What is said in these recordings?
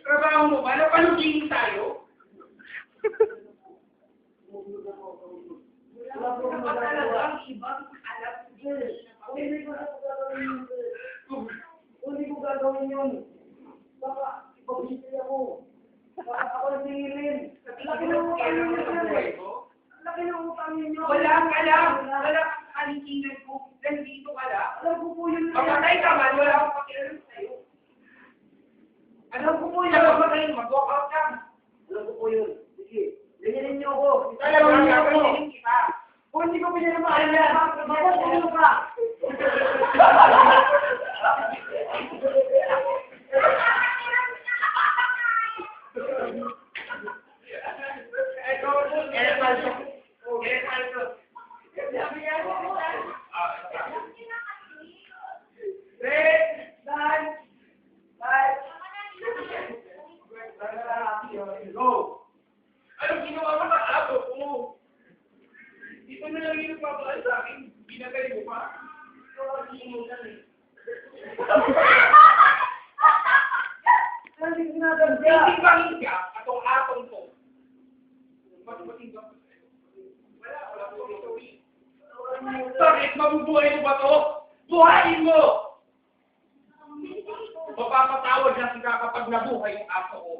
Trabaho mo ba? Napaluging tayo? Wala po talaga ang ibang alam. Hindi ko gagawin yun. Baka ipag-isip ako. Baka ako nangilin. Laki ng utang ninyo. Laki ng utang ninyo. Walang alam. Walang kalikingan ko. Nandito ka lang. Alam ko po yun. Mamatay ka man. Wala akong pakialam sa'yo. Alam ko po yun. Mamatay. Mag-walk out ka. Alam ko po yun. Sige. Ganyanin niyo ako. Alam ko niyo ako. Kung hindi ko pinanamaan yan. Mamatay ka. Anong ginawa mo na ato ko? Ito na lang yung papaan sa akin. Binagay mo pa. Hindi bangin ka atong atong ko. Matumating ka pa sa'yo. Wala po ito. Bakit mabubuhay mo ba to? Buhayin mo! Mapapatawad na sila kapag nabuhay yung aso ko.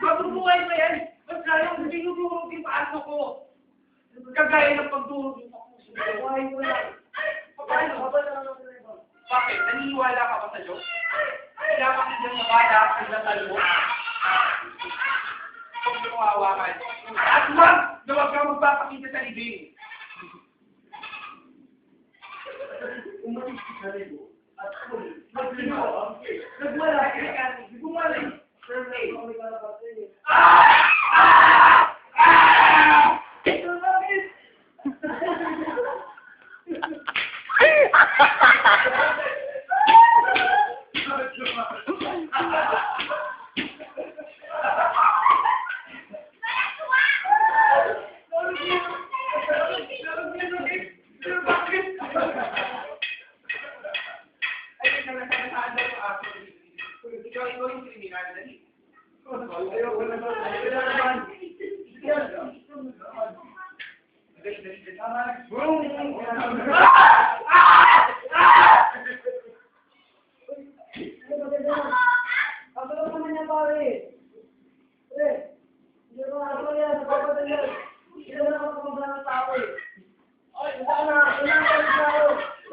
Mabubuhay mo yan. Basta yung tinutulog yung aso ko. Kagaya ng pagtulog yung puso. Buhay mo yan. Bakit? Naniniwala ka ba sa Diyos? Kailangan hindi na bala ang nasal mo. Huwag mo hawakan. At huwag na huwag kang magpapakita sa libing. Umalis ka sa libo at magsimula. Nagwala ka. Gumaling. Survey.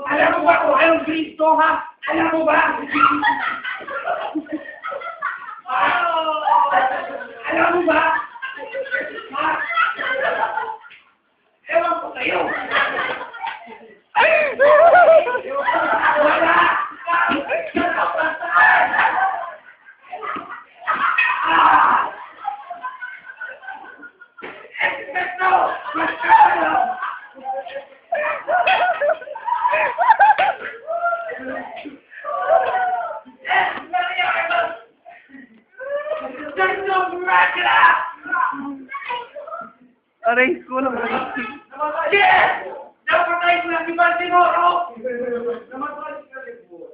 Alam mo ba kung anong Kristo, ha? Alam mo ba? Alam mo ba? Ha? Ewan ko sa'yo. Wala! Aray ko lang. Yes! Napatay ko lang si Baltimore! Namatay ka rin po.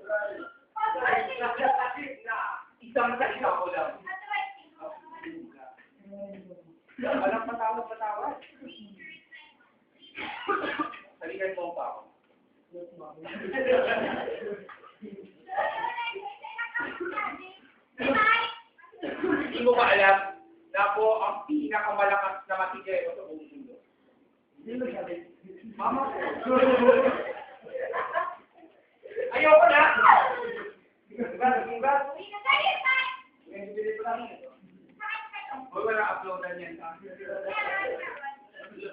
Sasalita ko lang. Walang patawad. Salikan mo pa ako. Hindi mo ba alam na ako ang pinakamalakas na matigero sa buong mundo? Mama ko. Ayoko na! Diba? Huwag wala uploadan yan.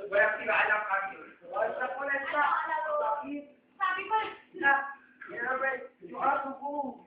Wala siraan ang kami. Wala ko na sa. Sabi ko, Yung aso ko.